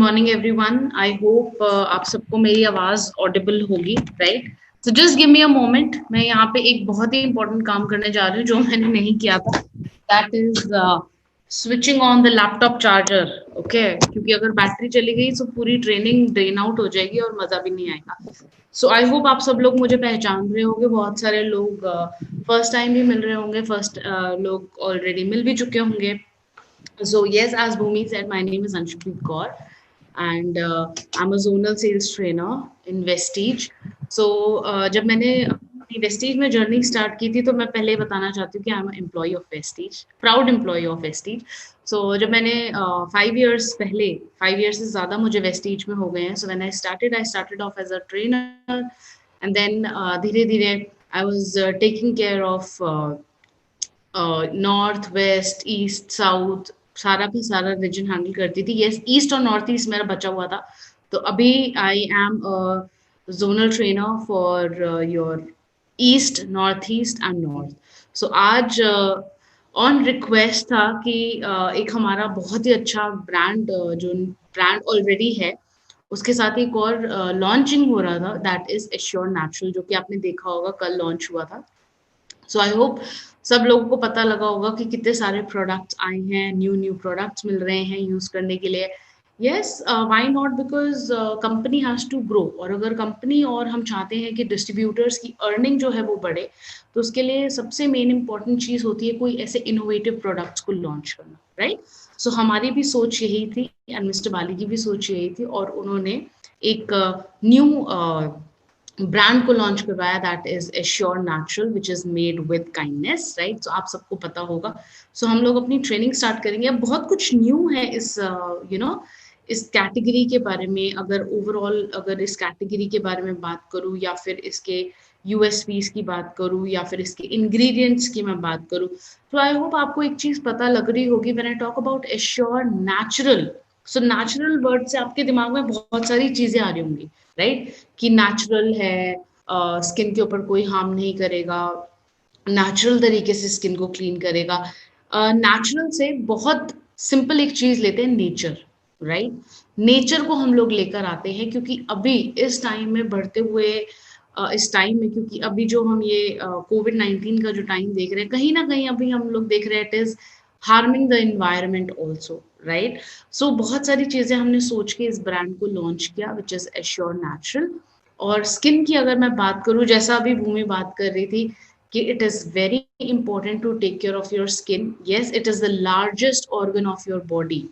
Morning everyone. I hope आप सबको मेरी आवाज ऑडिबल होगी, right? So just give me a moment. मैं यहाँ पे एक बहुत ही इंपॉर्टेंट काम करने जा रही हूँ जो मैंने नहीं किया था। That is switching on the laptop charger. Okay, क्योंकि अगर बैटरी चली गई तो पूरी ट्रेनिंग ड्रेन आउट हो जाएगी और मजा भी नहीं आएगा। सो आई होप आप सब लोग मुझे पहचान रहे होंगे। बहुत सारे लोग फर्स्ट टाइम भी मिल रहे होंगे, फर्स्ट लोग ऑलरेडी मिल भी चुके होंगे। So yes, as Bhumi said, my name is Anshupreet Kaur, and I'm a zonal sales trainer in Vestige. So जब मैंने अपनी वेस्टीज में जर्नी स्टार्ट की थी तो मैं पहले बताना चाहती हूँ कि I am employ of Vestige, proud employ of Vestige. So जब मैंने 5 इयर्स पहले, 5 इयर्स से ज़्यादा मुझे वेस्टीज में हो गए हैं। So when I started off as a trainer, and then धीरे धीरे I was taking care of north west east south, सारा का सारा रीजन हैंडल करती थी। यस, ईस्ट और नॉर्थ ईस्ट मेरा बचा हुआ था। तो अभी I am zonal trainer for your east, north east and north. So आज ऑन रिक्वेस्ट था कि एक हमारा बहुत ही अच्छा ब्रांड, जो ब्रांड ऑलरेडी है, उसके साथ एक और लॉन्चिंग हो रहा था। दैट इज एश्योर नेचुरल, जो कि आपने देखा होगा कल लॉन्च हुआ था। सो आई होप सब लोगों को पता लगा होगा कि कितने सारे प्रोडक्ट्स आए हैं, न्यू न्यू प्रोडक्ट्स मिल रहे हैं यूज करने के लिए। Yes, why not, because company has to grow. और अगर कंपनी और हम चाहते हैं कि डिस्ट्रीब्यूटर्स की अर्निंग जो है वो बढ़े, तो उसके लिए सबसे मेन इंपॉर्टेंट चीज होती है कोई ऐसे इनोवेटिव प्रोडक्ट्स को लॉन्च करना, राइट? सो हमारी भी सोच यही थी एंड मिस्टर बाली की भी सोच यही थी, और उन्होंने एक न्यू ब्रांड को लॉन्च करवाया। That is assure natural, which is made with kindness, right? So आप सबको पता होगा। सो हम लोग अपनी ट्रेनिंग स्टार्ट करेंगे। अब बहुत कुछ न्यू है इस इस कैटेगरी के बारे में। अगर ओवरऑल अगर इस कैटेगरी के बारे में बात करूँ, या फिर इसके यूएसपीज की बात करूँ, या फिर इसके इंग्रेडिएंट्स की मैं बात करूँ, तो आई होप आपको एक चीज पता लग रही होगी। When I talk about assure natural, so natural word से आपके दिमाग में बहुत सारी चीजें आ रही होंगी, राइट? कि नेचुरल है, स्किन के ऊपर कोई हार्म नहीं करेगा, नेचुरल तरीके से स्किन को क्लीन करेगा। नेचुरल से बहुत सिंपल एक चीज लेते हैं, नेचर, राइट? नेचर को हम लोग लेकर आते हैं, क्योंकि अभी इस टाइम में बढ़ते हुए इस टाइम में, क्योंकि अभी जो हम ये कोविड-19 का जो टाइम देख रहे हैं, कहीं ना कहीं अभी हम लोग देख रहे हैं it is harming the environment also, right? So बहुत सारी चीजें हमने सोच के इस ब्रांड को लॉन्च किया, विच इज एश्योर नेचुरल। और स्किन की अगर मैं बात करूं, जैसा अभी भूमि बात कर रही थी कि it is very important to take care of your skin. Yes, it is the largest organ of your body.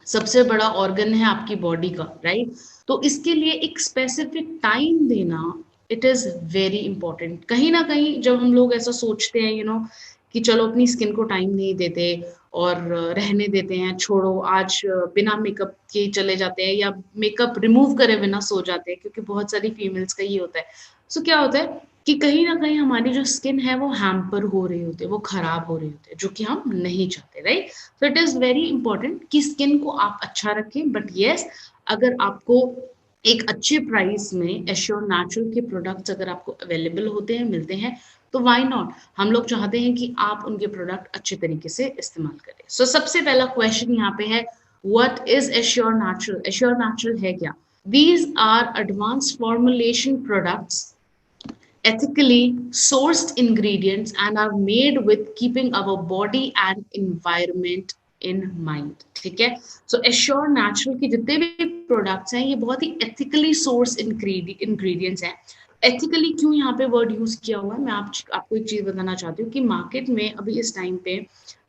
सबसे बड़ा ऑर्गन है आपकी बॉडी का, राइट? तो इसके लिए एक स्पेसिफिक टाइम देना, इट इज वेरी इंपॉर्टेंट। कहीं ना कहीं जब हम लोग ऐसा सोचते हैं कि चलो अपनी स्किन को टाइम नहीं देते और रहने देते हैं, छोड़ो आज बिना मेकअप के चले जाते हैं, या मेकअप रिमूव करे बिना सो जाते हैं, क्योंकि बहुत सारी फीमेल्स का ये होता है। सो क्या होता है कि कहीं ना कहीं हमारी जो स्किन है वो हैम्पर हो रही होती है, वो खराब हो रही होती है, जो कि हम नहीं चाहते, right? So it is very important कि स्किन को आप अच्छा रखें। बट यस, अगर आपको एक अच्छे प्राइस में एश्योर नेचुरल के प्रोडक्ट्स अगर आपको अवेलेबल होते हैं, मिलते हैं, तो व्हाई नॉट? हम लोग चाहते हैं कि आप उनके प्रोडक्ट अच्छे तरीके से इस्तेमाल करें। सो सबसे पहला क्वेश्चन यहाँ पे है, what is assure Natural? Assure Natural है क्या? These are advanced formulation products, ethically sourced ingredients, and are made with keeping our body and environment in mind। ठीक है? सो एश्योर नेचुरल के जितने भी प्रोडक्ट्स हैं, ये बहुत ही एथिकली सोर्स इंग्रेडिएंट्स हैं। एथिकली क्यों यहाँ पे वर्ड यूज किया हुआ है, मैं आपको एक चीज बताना चाहती हूँ कि मार्केट में अभी इस टाइम पे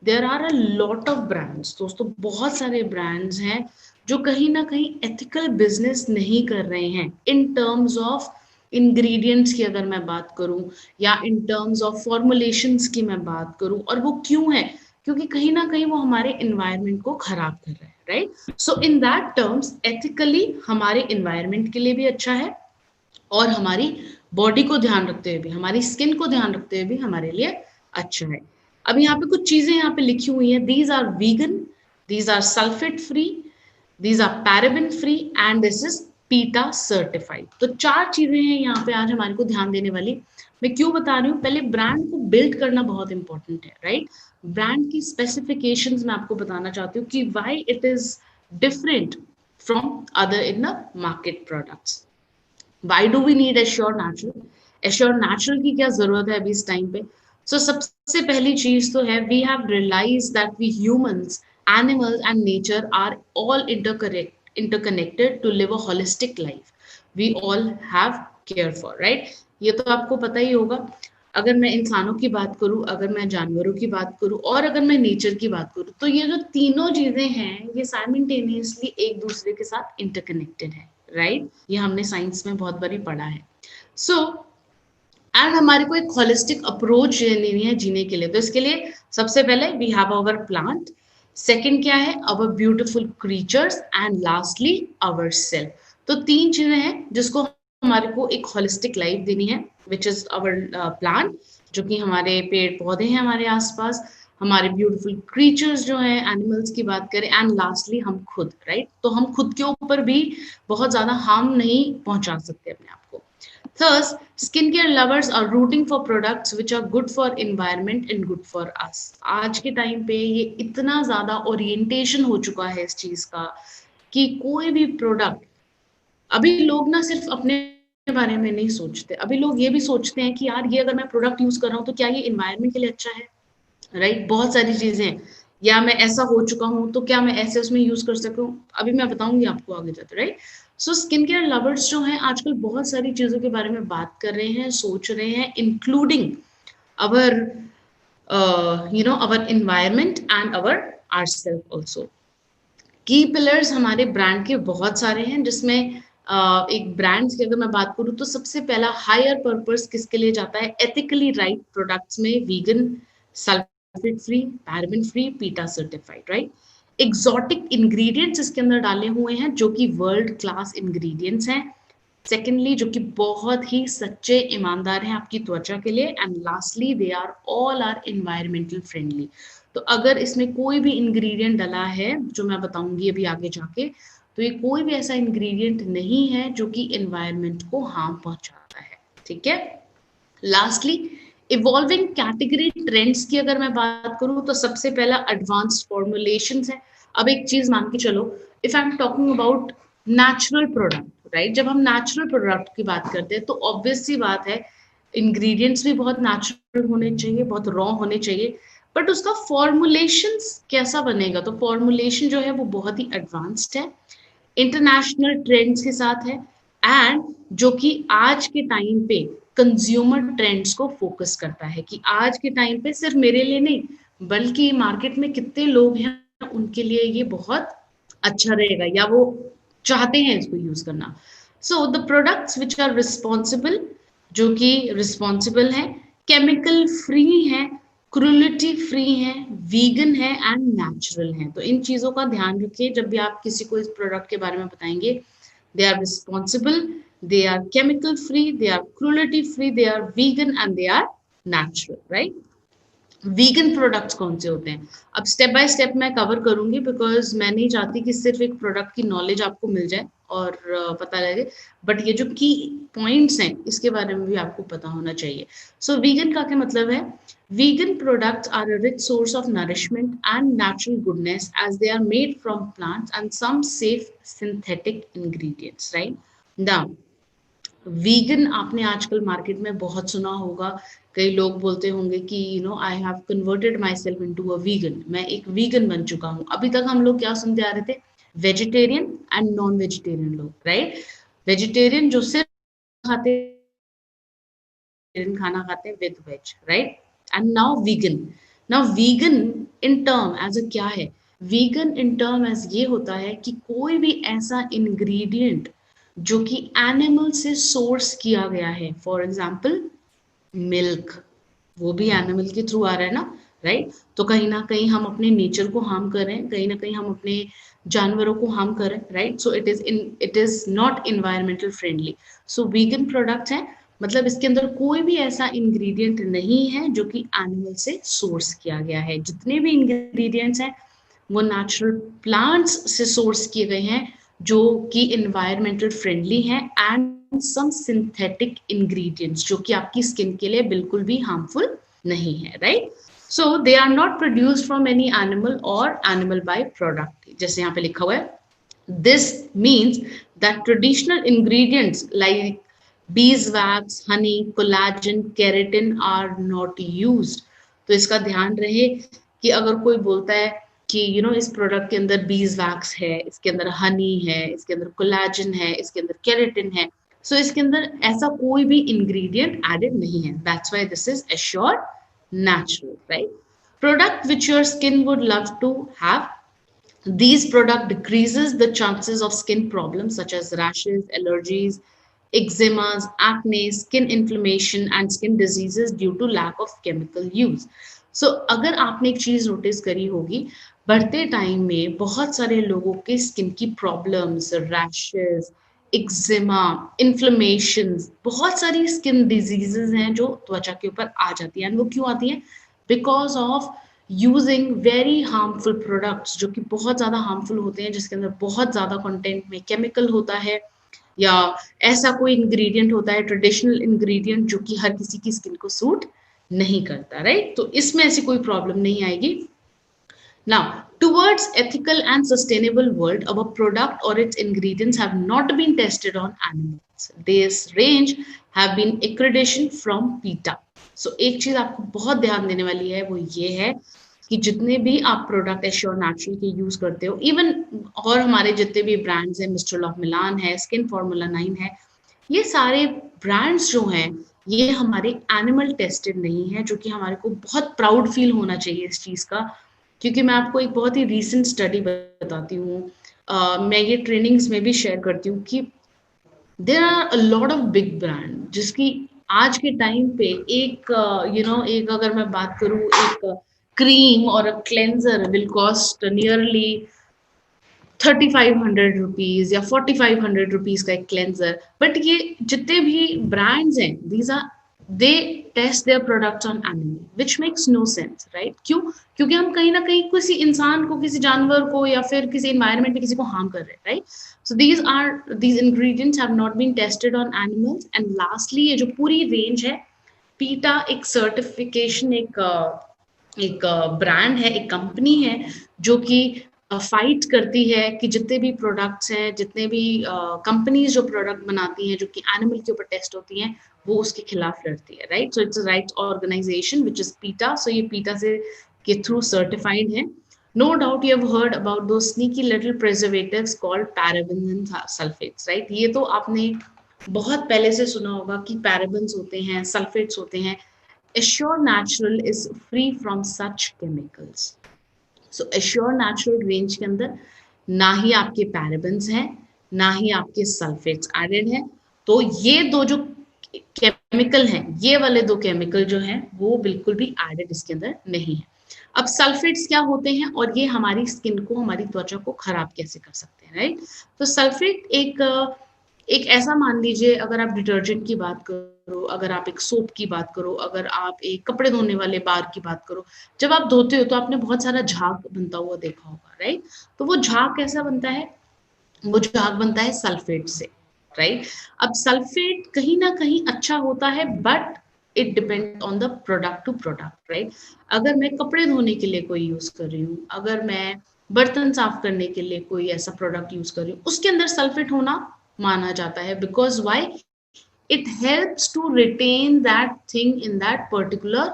there are a lot of brands. दोस्तों, बहुत सारे ब्रांड्स हैं जो कहीं ना कहीं एथिकल बिजनेस नहीं कर रहे हैं, इन टर्म्स ऑफ इंग्रेडिएंट्स की अगर मैं बात करूं, या इन टर्म्स ऑफ फॉर्मुलेशंस की मैं बात करूं। और वो क्यों है? क्योंकि कहीं ना कहीं वो हमारे इन्वायरमेंट को खराब कर रहा है, right? So in that terms ethically हमारे इन्वायरमेंट के लिए भी अच्छा है, और हमारी बॉडी को ध्यान रखते हुए भी, हमारी स्किन को ध्यान रखते हुए भी हमारे लिए अच्छा है। अब यहाँ पे कुछ चीजें यहाँ पे लिखी हुई हैं। These are vegan, these are sulphate free, these are paraben free, and this is PETA certified। तो 4 चीजें हैं यहाँ पे आज हमारे को ध्यान देने वाली। मैं क्यों बता रही हूँ? पहले ब्रांड को बिल्ड करना बहुत इंपॉर्टेंट है, राइट? ब्रांड की स्पेसिफिकेशंस मैं आपको बताना चाहती हूँ कि why it is different from other in the market products. Why do we need Assure Natural? Assure Natural की क्या जरूरत है अभी इस टाइम पे? So सबसे पहली चीज तो है, we have realized that we humans, animals and nature are all interconnected to live a holistic life. We all have care for, right? ये तो आपको पता ही होगा. अगर मैं इंसानों की बात करूं, अगर मैं जानवरों की बात करूं और अगर मैं नेचर की बात करूं, तो ये जो तीनों चीजें हैं ये साइमल्टेनियसली एक दूसरे के साथ इंटरकनेक्टेड है, राइट? ये हमने साइंस में बहुत बारी पढ़ा है. सो एंड हमारे को एक होलिस्टिक अप्रोच लेनी है जीने के लिए. तो इसके लिए सबसे पहले we have our plant, second क्या है, our beautiful creatures and lastly our self. तो तीन चीजें हैं जिसको हमारे को एक होलिस्टिक लाइफ देनी है, विच इज अवर प्लांट, जो कि हमारे पेड़ पौधे हैं हमारे आसपास, हमारे ब्यूटीफुल क्रीचर्स जो हैं, एनिमल्स की बात करें, एंड लास्टली हम खुद, राइट? तो हम खुद के ऊपर भी बहुत ज्यादा हार्म नहीं पहुंचा सकते अपने आप को. Thus, skincare lovers are rooting for products which are good for environment and good for us. आज के टाइम पे ये इतना ज्यादा ओरिएंटेशन हो चुका है इस चीज का कि कोई भी प्रोडक्ट, अभी लोग ना सिर्फ अपने बारे में नहीं सोचते, अभी लोग ये भी सोचते हैं कि यार ये अगर मैं प्रोडक्ट यूज कर रहा हूँ तो क्या ये इन्वायरमेंट के लिए अच्छा है, राइट? बहुत सारी चीजें, या मैं ऐसा हो चुका हूँ तो क्या मैं ऐसे उसमें यूज कर सकूँ, अभी मैं बताऊंगी आपको आगे जाते, right? So skin care lovers जो हैं आजकल बहुत सारी चीजों के बारे में बात कर रहे हैं, सोच रहे हैं, including our our environment and our ourself also. की पिलर्स हमारे ब्रांड के बहुत सारे हैं, जिसमें एक ब्रांड की अगर मैं बात करूं तो सबसे पहला हायर पर्पस किसके लिए जाता है, एथिकली राइट प्रोडक्ट्स में vegan, sulphate free, paraben free, पीटा सर्टिफाइड, राइट? एक्सोटिक इंग्रेडिएंट्स इसके अंदर डाले हुए हैं जो कि वर्ल्ड क्लास इंग्रेडिएंट्स हैं. सेकेंडली जो कि बहुत ही सच्चे ईमानदार हैं आपकी त्वचा के लिए, and lastly they are all are environmental friendly. तो अगर इसमें कोई भी इंग्रेडिएंट डला है जो मैं बताऊंगी अभी आगे जाके, तो ये कोई भी ऐसा इंग्रेडिएंट नहीं है जो कि एनवायरमेंट को हार्म पहुंचाता है, ठीक है? लास्टली इवॉल्विंग कैटेगरी ट्रेंड्स की अगर मैं बात करूं तो सबसे पहला एडवांस्ड फॉर्मुलेशंस है. अब एक चीज मान के चलो, if I am talking about natural product, right? जब हम नेचुरल प्रोडक्ट की बात करते हैं तो ऑब्वियस सी बात है इंग्रेडिएंट्स भी बहुत नेचुरल होने चाहिए, बहुत रॉ होने चाहिए, बट उसका फॉर्मुलेशंस कैसा बनेगा, तो फॉर्मुलेशन जो है वो बहुत ही एडवांस्ड है, इंटरनेशनल ट्रेंड्स के साथ है, एंड जो कि आज के टाइम पे कंज्यूमर ट्रेंड्स को फोकस करता है कि आज के टाइम पे सिर्फ मेरे लिए नहीं बल्कि मार्केट में कितने लोग हैं उनके लिए ये बहुत अच्छा रहेगा या वो चाहते हैं इसको यूज करना. So the products which are responsible, जो कि रिस्पॉन्सिबल है, केमिकल फ्री है, क्रूलिटी फ्री है, वीगन है एंड नेचुरल है. तो इन चीजों का ध्यान रखिए जब भी आप किसी को इस प्रोडक्ट के बारे में बताएंगे. They are responsible, they are chemical free, they are cruelty free, they are vegan and they are natural, right? Vegan products कौन से होते हैं, अब स्टेप बाय स्टेप मैं कवर करूंगी, बिकॉज मैं नहीं चाहती कि सिर्फ एक प्रोडक्ट की नॉलेज आपको मिल जाए और पता लगे, बट ये जो की पॉइंट्स हैं इसके बारे में भी आपको पता होना चाहिए. सो वीगन का क्या मतलब है? Vegan products are a rich source of nourishment and natural goodness as they are made from plants and some safe synthetic ingredients, right? Now, vegan आपने आजकल मार्केट में बहुत सुना होगा, कई लोग बोलते होंगे कि I have converted my self into a vegan, मैं एक वीगन बन चुका हूँ. अभी तक हम लोग क्या सुनते आ रहे थे? वेजिटेरियन एंड नॉन वेजिटेरियन लोग, राइट? वेजिटेरियन जो सिर्फ खाते खाना खाते हैं with veg, right? And now vegan. Now vegan in term as a क्या है? वीगन इन टर्म एज ये होता है कि कोई भी ऐसा इंग्रेडिएंट जो कि एनिमल से सोर्स किया गया है, फॉर एग्जाम्पल मिल्क, वो भी एनिमल के थ्रू आ रहा है ना, राइट? तो कहीं ना कहीं हम अपने नेचर को हार्म कर रहे हैं, कहीं ना कहीं हम अपने जानवरों को हार्म कर रहे हैं, right? So it is not environmental friendly. So vegan product है मतलब इसके अंदर कोई भी ऐसा इंग्रेडिएंट नहीं है जो कि एनिमल से सोर्स किया गया है. जितने भी इंग्रेडिएंट्स हैं वो नेचुरल प्लांट्स से सोर्स किए गए हैं जो कि इन्वायरमेंटल फ्रेंडली हैं, एंड सम सिंथेटिक इंग्रेडिएंट्स जो कि आपकी स्किन के लिए बिल्कुल भी हार्मफुल नहीं है, right? So they are not produced from any animal और एनिमल बाय प्रोडक्ट, जैसे यहाँ पे लिखा हुआ है This means that traditional ingredients like beeswax, honey, collagen, keratin are not used. तो इसका ध्यान रहे कि अगर कोई बोलता है कि इस प्रोडक्ट के अंदर बीजवैक्स है, इसके अंदर हनी है, इसके अंदर कोलेजन है, इसके अंदर केराटिन है, सो इसके अंदर ऐसा कोई भी इंग्रेडिएंट एडेड नहीं है. That's why this is assured natural, right? Product which your skin would love to have. These product decreases the chances of skin problems such as rashes, allergies, eczemas, acne, skin inflammation and skin diseases due to lack of chemical use. So अगर आपने एक चीज notice करी होगी, बढ़ते time में बहुत सारे लोगों के स्किन की प्रॉब्लम्स, रैशेस, एक्जिमा, इन्फ्लेमेशन, बहुत सारी स्किन डिजीजेस हैं जो त्वचा के ऊपर आ जाती हैं. वो क्यों आती हैं? Because of using very harmful products जो कि बहुत ज़्यादा हार्मफुल होते हैं, जिसके अंदर बहुत ज़्यादा कंटेंट में केमिकल होता है या ऐसा कोई इंग्रेडिएंट होता है, ट्रेडिशनल इंग्रेडिएंट, जो कि हर किसी की स्किन को सूट नहीं करता, राइट? तो इसमें ऐसी कोई प्रॉब्लम नहीं आएगी. Now, towards ethical and sustainable world, our product or its ingredients have not been tested on animals. This range have been accreditation from PETA. So, एक चीज आपको बहुत ध्यान देने वाली है, वो ये है कि जितने भी आप प्रोडक्ट एश्योर नेचुरल के यूज करते हो, इवन और हमारे जितने भी ब्रांड्स हैं, मिस्टर ऑफ मिलान है, स्किन फॉर्मूला 9 है, ये सारे ब्रांड्स जो हैं, ये हमारे एनिमल टेस्टेड नहीं है, जो कि हमारे को बहुत प्राउड फील होना चाहिए इस चीज का. क्योंकि मैं आपको एक बहुत ही रीसेंट स्टडी बताती हूँ, मैं ये ट्रेनिंग्स में भी शेयर करती हूँ कि there are a lot of big brand जिसकी आज के टाइम पे एक एक अगर मैं बात करूँ, एक क्रीम और a cleanser will cost nearly 3500 rupees या 4500 रुपीज का एक क्लेंजर. बट ये जितने भी ब्रांड्स हैं, these are they test their products on animal, which makes no sense, right? क्यों? क्योंकि हम कहीं ना कहीं किसी इंसान को, किसी जानवर को या फिर किसी एनवायरनमेंट में किसी को हार्म कर रहे हैं, right? So these ingredients have not been tested on animals. And lastly, ये जो पूरी रेंज है, पीटा एक सर्टिफिकेशन, एक ब्रांड है, एक कंपनी है जो कि फाइट करती है कि जितने भी प्रोडक्ट्स हैं, जितने भी कंपनीज जो प्रोडक्ट बनाती हैं जो कि एनिमल के ऊपर टेस्ट होती हैं, वो उसके खिलाफ लड़ती है, right? So it's a right organisation which is PETA. सो ये पीटा से के थ्रू सर्टिफाइड है. No doubt you have heard about those sneaky little preservatives called parabens and sulphates, right? ये तो आपने बहुत पहले से सुना होगा कि पैराबेन्स होते हैं, सल्फेट्स होते हैं. Assure natural is free from such chemicals. So assure natural range के अंदर ना ही आपके पैराबेन्स हैं, ना ही आपके सल्फेट्स एडेड हैं. तो ये दो जो केमिकल हैं, ये वाले दो केमिकल जो हैं, वो बिल्कुल भी एडेड इसके अंदर नहीं है. अब सल्फेट्स क्या होते हैं और ये हमारी स्किन को, हमारी त्वचा को खराब कैसे कर सकते हैं, राइट? तो सल्फेट एक ऐसा, मान लीजिए अगर आप डिटर्जेंट की बात करो, अगर आप एक सोप की बात करो, अगर आप एक कपड़े धोने वाले बार की बात करो, जब आप धोते हो तो आपने बहुत सारा झाग बनता हुआ देखा होगा, राइट? तो वो झाग कैसा बनता है? वो झाग बनता है सल्फेट से, राइट? अब सल्फेट कहीं ना कहीं अच्छा होता है, but it depend on the product to product, right? अगर मैं कपड़े धोने के लिए कोई यूज कर रही हूँ, अगर मैं बर्तन साफ करने के लिए कोई ऐसा प्रोडक्ट यूज कर रही हूँ, उसके अंदर सल्फेट होना माना जाता है. Because why? It helps to retain that thing in that particular,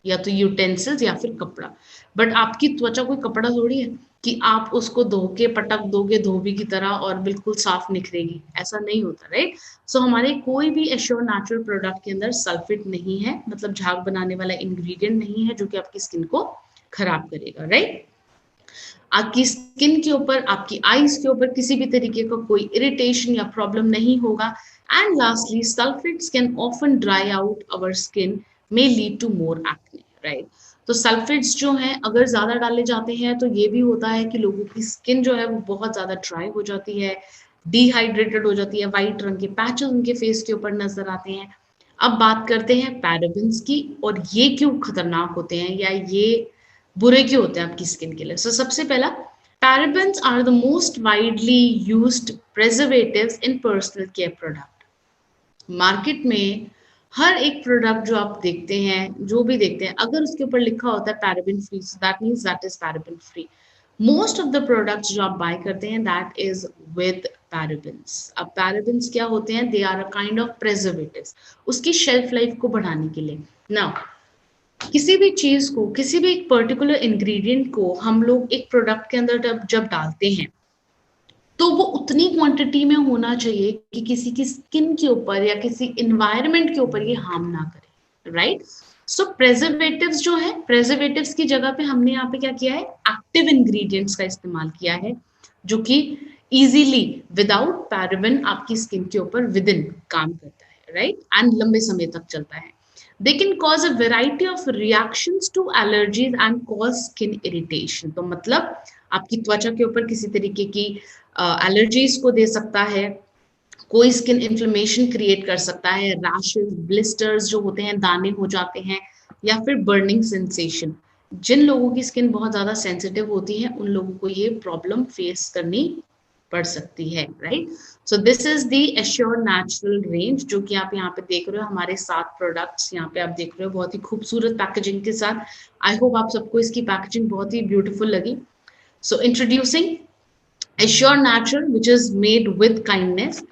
या तो यूटेंसिल्स या फिर कपड़ा. बट आपकी त्वचा कोई कपड़ा थोड़ी है कि आप उसको धो के पटक दोगे धोबी की तरह और बिल्कुल साफ निखरेगी, ऐसा नहीं होता, राइट? सो हमारे कोई भी एश्योर नेचुरल प्रोडक्ट के अंदर सल्फेट नहीं है, मतलब झाग बनाने वाला इंग्रेडिएंट नहीं है जो कि आपकी स्किन को खराब करेगा, राइट? आपकी स्किन के ऊपर, आपकी आईज के ऊपर किसी भी तरीके का कोई इरिटेशन या प्रॉब्लम नहीं होगा. And lastly, sulphates can often dry out our skin, may lead to more acne, right? तो सल्फेट्स जो हैं अगर ज्यादा डाले जाते हैं तो ये भी होता है कि लोगों की स्किन जो है वो बहुत ज्यादा ड्राई हो जाती है, डिहाइड्रेटेड हो जाती है, व्हाइट रंग के पैचेस उनके फेस के ऊपर नजर आते हैं. अब बात करते हैं पैराबेन्स की, और ये क्यों खतरनाक होते हैं या ये बुरे क्यों होते हैं आपकी स्किन के लिए. सो सबसे पहला, parabens are the most widely used preservatives in personal care product. Market में हर एक प्रोडक्ट जो आप देखते हैं, जो भी देखते हैं, अगर उसके ऊपर लिखा होता है paraben free, so that means that is paraben free. Most of the products जो आप बाय करते हैं दैट इज विद पैराबेन्स। अब पैराबेन्स क्या होते हैं? They are a kind of preservatives, उसकी शेल्फ लाइफ को बढ़ाने के लिए। नाउ किसी भी चीज को, किसी भी एक पर्टिकुलर इंग्रेडिएंट को हम लोग एक प्रोडक्ट के अंदर जब डालते हैं तो वो उतनी क्वांटिटी में होना चाहिए कि किसी की स्किन के ऊपर या किसी इन्वायरमेंट के ऊपर ये हार्म ना करे, राइट? सो प्रेजर्वेटिव्स जो है, प्रेजर्वेटिव्स की जगह पे हमने यहाँ पे क्या किया है? एक्टिव इंग्रेडिएंट्स का इस्तेमाल किया है, जो कि इजीली विदाउट पैराबेन आपकी स्किन के ऊपर विद इन काम करता है, राइट? एंड लंबे समय तक चलता है। They can cause a variety of reactions to allergies and cause skin irritation. तो मतलब आपकी त्वचा के ऊपर किसी तरीके की एलर्जीज को दे सकता है, कोई स्किन इन्फ्लेमेशन क्रिएट कर सकता है, रैशेस, ब्लिस्टर्स जो होते हैं, दाने हो जाते हैं, या फिर बर्निंग सेंसेशन। जिन लोगों की स्किन बहुत ज्यादा सेंसिटिव होती है उन लोगों को ये प्रॉब्लम फेस करनी पड़ सकती है, right? So this is the assure natural range, जो कि आप यहाँ पे देख रहे हो, हमारे 7 प्रोडक्ट्स यहाँ पे आप देख रहे हो, बहुत ही खूबसूरत पैकेजिंग के साथ। आई होप आप सबको इसकी पैकेजिंग बहुत ही ब्यूटीफुल लगी। सो introducing assure natural which is made with kindness.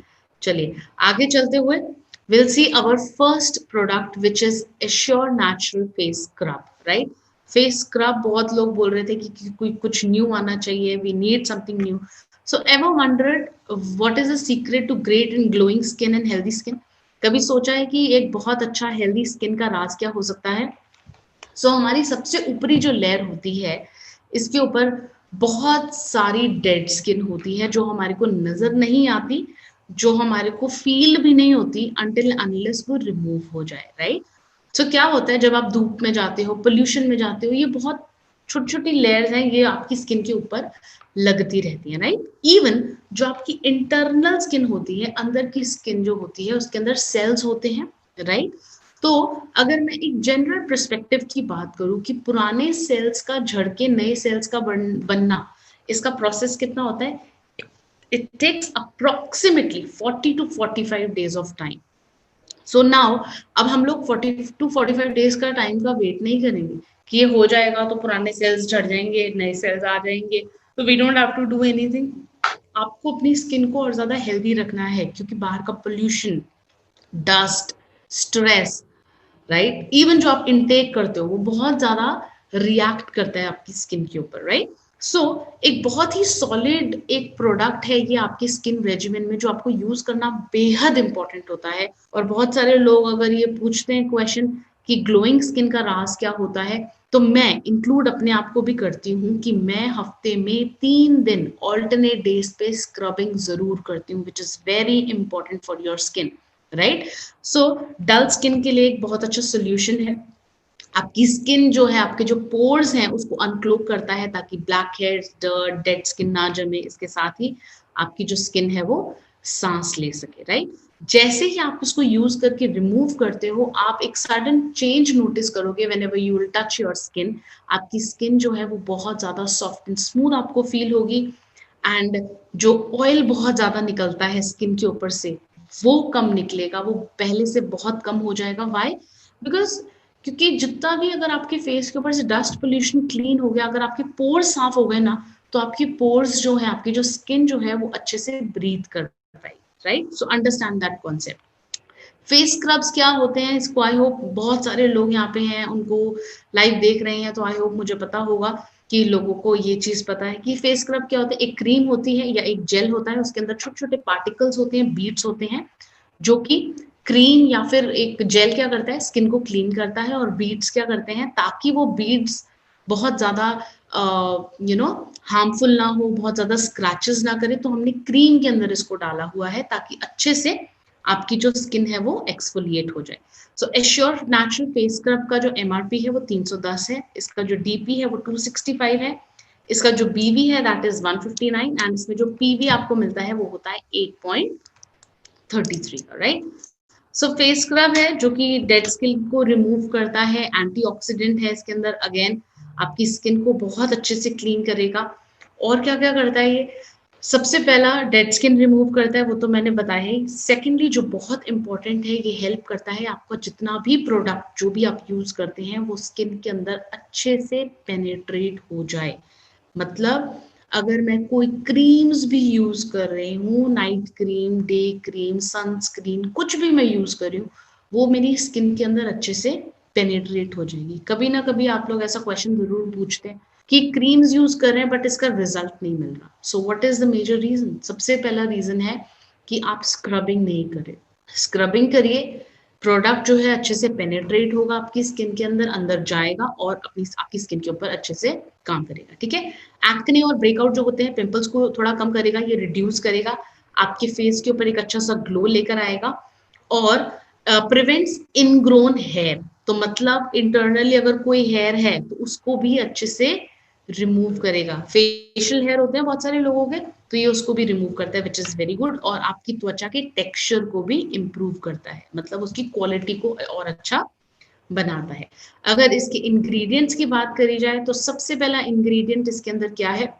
चलिए आगे चलते हुए will see our first product which is assure natural face scrub, right? Face scrub, बहुत लोग बोल रहे थे कि कोई कुछ न्यू आना चाहिए, we need something new. So ever wondered what is the secret to great and glowing skin and healthy skin? कभी सोचा है कि एक बहुत अच्छा हेल्दी स्किन का राज क्या हो सकता है? हमारी सबसे ऊपरी जो लेयर होती है, इसके ऊपर बहुत सारी डेड स्किन होती है जो हमारे को नजर नहीं आती, जो हमारे को फील भी नहीं होती until unless वो रिमूव हो जाए, राइट? क्या होता है जब आप धूप में जाते हो, पोल्यूशन में जाते हो, ये बहुत छोटी छोटी लेयर्स हैं, ये आपकी स्किन के ऊपर लगती रहती है, राइट? इवन जो आपकी इंटरनल स्किन होती है, अंदर की स्किन जो होती है, उसके अंदर सेल्स होते हैं, राइट? तो अगर मैं एक जनरल पर्सपेक्टिव की बात करूं कि पुराने सेल्स का झड़ के नए सेल्स का बनना, इसका प्रोसेस कितना होता है? It takes approximately 40 to 45 days of time. So now अब हम लोग 40 to 45 डेज का टाइम का वेट नहीं करेंगे कि ये हो जाएगा तो पुराने सेल्स झड़ जाएंगे, नए सेल्स आ जाएंगे, तो we don't have to do anything. आपको अपनी स्किन को और ज्यादा हेल्दी रखना है, क्योंकि बाहर का pollution, dust, stress, right, even जो आप इनटेक करते हो वो बहुत ज्यादा रिएक्ट करता है आपकी स्किन के ऊपर, राइट? एक बहुत ही सॉलिड एक प्रोडक्ट है ये आपकी स्किन रेजिमेन में, जो आपको यूज करना बेहद इंपॉर्टेंट होता है। और बहुत सारे लोग अगर ये पूछते हैं क्वेश्चन कि ग्लोइंग स्किन का राज क्या होता है, तो मैं इंक्लूड अपने आप को भी करती हूँ कि मैं हफ्ते में 3 दिन ऑल्टरनेट डेज पे स्क्रबिंग जरूर करती हूँ, which is very important for your skin, right? Dull skin के लिए एक बहुत अच्छा सोल्यूशन है। आपकी स्किन जो है, आपके जो पोर्स हैं उसको अनक्लोग करता है, ताकि black heads, dirt, dead skin ना जमे। इसके साथ ही आपकी जो स्किन है वो सांस ले सके, राइट? जैसे ही आप उसको यूज करके रिमूव करते हो, आप एक सडन चेंज नोटिस करोगे। Whenever you will touch your skin, आपकी स्किन जो है वो बहुत ज्यादा सॉफ्ट एंड स्मूथ आपको फील होगी। एंड जो ऑयल बहुत ज्यादा निकलता है स्किन के ऊपर से, वो कम निकलेगा, वो पहले से बहुत कम हो जाएगा। वाई? बिकॉज क्योंकि जितना भी अगर आपके फेस के ऊपर से डस्ट पोल्यूशन क्लीन हो गया, अगर आपके पोर्स साफ हो गए ना, तो आपकी पोर्स जो है, आपकी जो स्किन जो है वो अच्छे से ब्रीथ कर पाएगी, right? So understand that concept. Face scrubs क्या होते हैं, इसको आई होप बहुत सारे लोग यहाँ पे हैं, उनको लाइव देख रहे हैं, तो आई होप मुझे पता होगा कि लोगों को ये चीज पता है कि फेस स्क्रब क्या होता है। एक क्रीम होती है या एक जेल होता है, उसके अंदर छोटे छोटे पार्टिकल्स होते हैं, बीड्स होते हैं, जो कि क्रीम या फिर एक जेल क्या करता है, स्किन को क्लीन करता है, और बीड्स क्या करते हैं, ताकि वो बीड्स बहुत ज्यादा हार्मफुल ना हो, बहुत ज्यादा स्क्रैचेस ना करे, तो हमने क्रीम के अंदर इसको डाला हुआ है ताकि अच्छे से आपकी जो स्किन है वो एक्सफोलिएट हो जाए। एश्योर नेचुरल फेस स्क्रब का जो एमआरपी है वो 310 है, इसका जो डीपी है वो 265 है, इसका जो बीवी है दैट इज 159, एंड इसमें जो पीवी आपको मिलता है वो होता है 8.33, राइट? फेस स्क्रब है जो कि डेड स्किन को रिमूव करता है, एंटीऑक्सीडेंट है इसके अंदर, अगेन आपकी स्किन को बहुत अच्छे से क्लीन करेगा। और क्या क्या करता है ये? सबसे पहला डेड स्किन रिमूव करता है, वो तो मैंने बताया ही। सेकेंडली जो बहुत इंपॉर्टेंट है, ये हेल्प करता है आपको जितना भी प्रोडक्ट जो भी आप यूज करते हैं वो स्किन के अंदर अच्छे से पेनेट्रेट हो जाए, मतलब अगर मैं कोई क्रीम्स भी यूज कर रही हूँ, night cream, day cream, sunscreen, कुछ भी मैं यूज कर रही हूँ, वो मेरी स्किन के अंदर अच्छे से पेनिट्रेट हो जाएगी। कभी ना कभी आप लोग ऐसा क्वेश्चन जरूर पूछते हैं कि क्रीम्स यूज कर रहे हैं बट इसका रिजल्ट नहीं मिल रहा। So what is the major reason? सबसे पहला रीजन है कि आप स्क्रबिंग नहीं करें। स्क्रबिंग करिए, प्रोडक्ट जो है अच्छे से पेनिट्रेट होगा आपकी स्किन के अंदर, अंदर जाएगा और अपनी आपकी स्किन के ऊपर अच्छे से काम करेगा। ठीक है, एक्ने और ब्रेकआउट जो होते हैं, पिंपल्स को थोड़ा कम करेगा, ये रिड्यूस करेगा, आपके फेस के ऊपर एक अच्छा सा ग्लो लेकर आएगा और प्रिवेंट्स इनग्रोन हेयर। तो मतलब इंटरनली अगर कोई हेयर है तो उसको भी अच्छे से रिमूव करेगा। फेशियल हेयर होते हैं बहुत सारे लोगों के, तो ये उसको भी रिमूव करता है, विच इज वेरी गुड। और आपकी त्वचा के टेक्सचर को भी इम्प्रूव करता है, मतलब उसकी क्वालिटी को और अच्छा बनाता है। अगर इसके इंग्रेडिएंट्स की बात करी जाए तो सबसे पहला इंग्रेडिएंट इसके अंदर क्या है?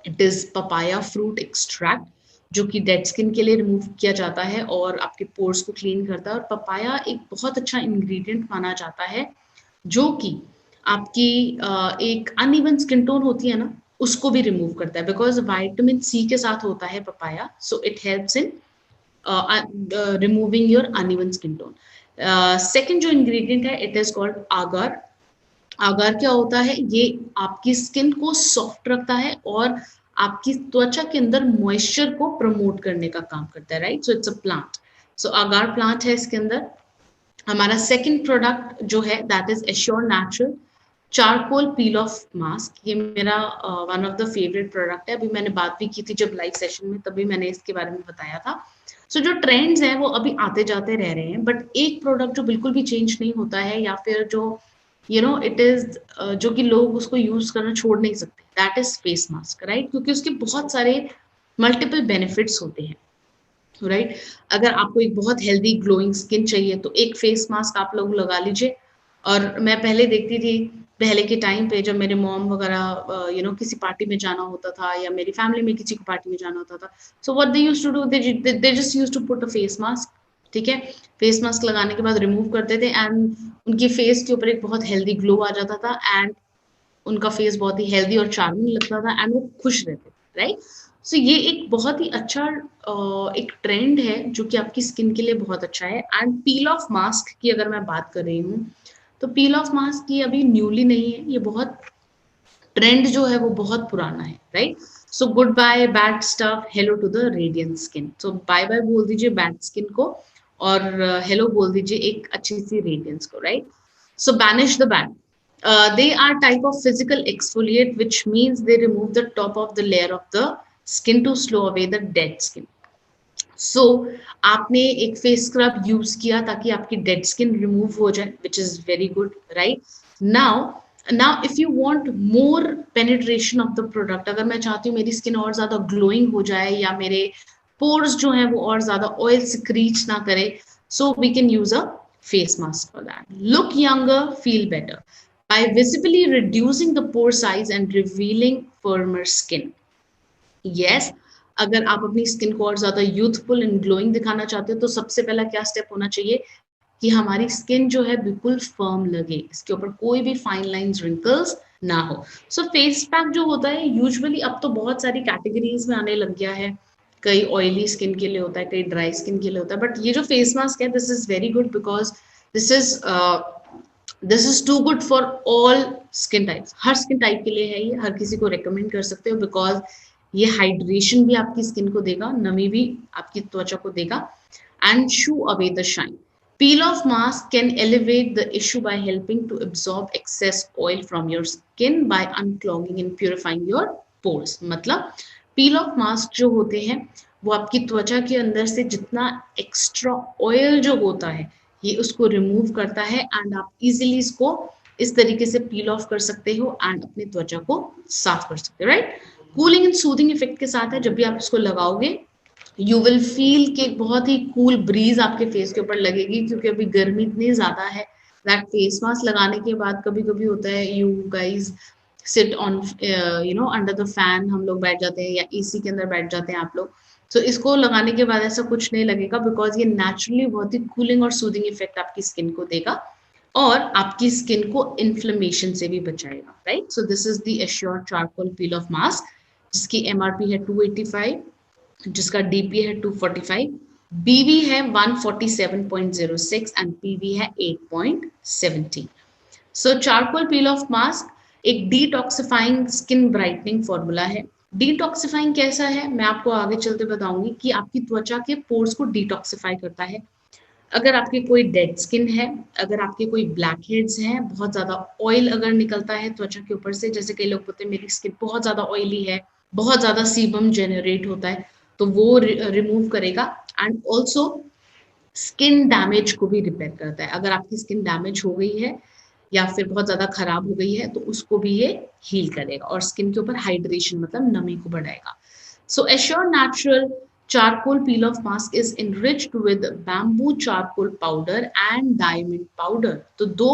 It is papaya fruit extract, जो कि डेड स्किन के लिए रिमूव किया जाता है और आपके पोर्स को क्लीन करता है। और पपाया एक बहुत अच्छा इंग्रेडिएंट माना जाता है जो कि आपकी एक अनइवन स्किन टोन होती है ना, उसको भी रिमूव करता है, बिकॉज विटामिन सी के साथ होता है papaya. So it helps in removing your uneven skin tone. Second जो इंग्रेडिएंट है, इट इज कॉल्ड आगार। आगार क्या होता है? ये आपकी स्किन को सॉफ्ट रखता है और आपकी त्वचा के अंदर मॉइस्चर को प्रमोट करने का काम करता है, right? So it's a plant. So agar plant है इसके अंदर। हमारा सेकंड प्रोडक्ट जो है, that is assure natural charcoal peel of mask. ये मेरा one of the favourite product है। अभी मैंने बात भी की थी जब लाइव सेशन में, तभी मैंने इसके बारे में बताया था। सो जो ट्रेंड्स हैं वो अभी आते जाते रह रहे हैं, बट एक प्रोडक्ट जो बिल्कुल भी चेंज नहीं होता है, या फिर जो इट इज जो कि लोग उसको यूज करना छोड़ नहीं सकते, that is face mask, right? क्योंकि उसके बहुत सारे मल्टीपल बेनिफिट्स होते हैं, राइट? अगर आपको एक बहुत हेल्दी ग्लोइंग स्किन चाहिए तो एक फेस मास्क आप लोग लगा लीजिए। और मैं पहले देखती थी, पहले के टाइम पे जब मेरे मॉम वगैरह किसी पार्टी में जाना होता था या मेरी फैमिली में किसी को पार्टी में जाना होता था, so what they used to do, they just used to put a face mask. ठीक है, फेस मास्क लगाने के बाद रिमूव करते थे एंड उनकी फेस के ऊपर एक बहुत हेल्दी ग्लो आ जाता था एंड उनका फेस बहुत ही हेल्दी और चार्मिंग लगता था एंड वो खुश रहते थे, राइट? सो ये एक बहुत ही अच्छा एक ट्रेंड है जो कि आपकी स्किन के लिए बहुत अच्छा है। एंड पील ऑफ मास्क की अगर मैं बात कर रही हूँ, तो पील ऑफ मास्क ये अभी न्यूली नहीं है, ये बहुत ट्रेंड जो है वो बहुत पुराना है, right? So goodbye bad stuff, hello to the radiant skin. So bye bye बोल दीजिए बैड स्किन को और हेलो बोल दीजिए एक अच्छी सी रेडियंस को, right? So banish the bad. They are type of physical exfoliate, which means they remove the top of the layer of the skin to slow away the dead skin. So आपने एक face scrub use किया ताकि आपकी dead skin remove हो जाए, which is very good, right? Now if you want more penetration of the product, अगर मैं चाहती हूँ मेरी स्किन और ज्यादा ग्लोइंग हो जाए या मेरे पोर्स जो है वो और ज्यादा ऑयल सिक्रीच ना करे, so we can use a face mask for that. Look younger, feel better by visibly reducing the pore size and revealing firmer skin. Yes, अगर आप अपनी स्किन को और ज्यादा यूथफुल एंड ग्लोइंग दिखाना चाहते हो तो सबसे पहला क्या स्टेप होना चाहिए कि हमारी स्किन जो है बिल्कुल फर्म लगे, इसके ऊपर कोई भी फाइन लाइंस, रिंकल्स ना हो। सो फेस पैक जो होता है यूजुअली अब तो बहुत सारी कैटेगरीज में आने लग गया है। कई ऑयली स्किन के लिए होता है, कई ड्राई स्किन के लिए होता है, बट ये जो फेस मास्क है this is very good because this is this is too good for all skin types. हर स्किन टाइप के लिए है ये, हर किसी को रेकमेंड कर सकते हो बिकॉज ये हाइड्रेशन भी आपकी स्किन को देगा, नमी भी आपकी त्वचा को देगा and shoe away the shine. Peel off mask can elevate the issue by helping to absorb excess oil from your skin by unclogging and purifying your pores. मतलब peel off mask जो होते हैं वो आपकी त्वचा के अंदर से जितना एक्स्ट्रा ऑयल जो होता है ये उसको रिमूव करता है एंड आप इजीली इसको इस तरीके से पील ऑफ कर सकते हो एंड अपनी त्वचा को साफ कर सकते हो, right? Cooling and soothing effect के साथ है। जब भी आप इसको लगाओगे यू विल फील कि एक बहुत ही कूल ब्रीज आपके फेस के ऊपर लगेगी, क्योंकि अभी गर्मी इतनी ज्यादा है दैट फेस मास्क लगाने के बाद कभी कभी होता है you guys sit on under the fan, हम लोग बैठ जाते हैं या एसी के अंदर बैठ जाते हैं आप लोग। तो इसको लगाने के बाद ऐसा कुछ नहीं लगेगा बिकॉज ये नेचुरली बहुत ही कूलिंग और सूदिंग इफेक्ट आपकी स्किन को देगा और आपकी स्किन को इन्फ्लेमेशन से भी बचाएगा, right? So this is the assure charcoal peel of mask, जिसकी एमआरपी है 285, जिसका डीपी है 245, बीवी है 147.06 एंड पीवी है 8.70। सो चारकोल पील ऑफ मास्क एक डिटॉक्सिफाइंग स्किन ब्राइटनिंग फॉर्मूला है। डिटॉक्सिफाइंग कैसा है मैं आपको आगे चलते बताऊंगी कि आपकी त्वचा के पोर्स को डिटॉक्सिफाई करता है। अगर आपकी कोई डेड स्किन है, अगर आपके कोई ब्लैक हेड्स हैं, बहुत ज्यादा ऑयल अगर निकलता है त्वचा के ऊपर से, जैसे कई लोग बोलते हैं मेरी स्किन बहुत ज्यादा ऑयली है, बहुत ज्यादा सीबम जेनरेट होता है, तो वो रिमूव करेगा। एंड ऑल्सो स्किन डैमेज को भी रिपेयर करता है। अगर आपकी स्किन डैमेज हो गई है या फिर बहुत ज्यादा खराब हो गई है तो उसको भी ये हील करेगा और स्किन के ऊपर हाइड्रेशन मतलब नमी को बढ़ाएगा। So Assure Natural charcoal peel off mask is enriched with bamboo charcoal powder and diamond powder। तो दो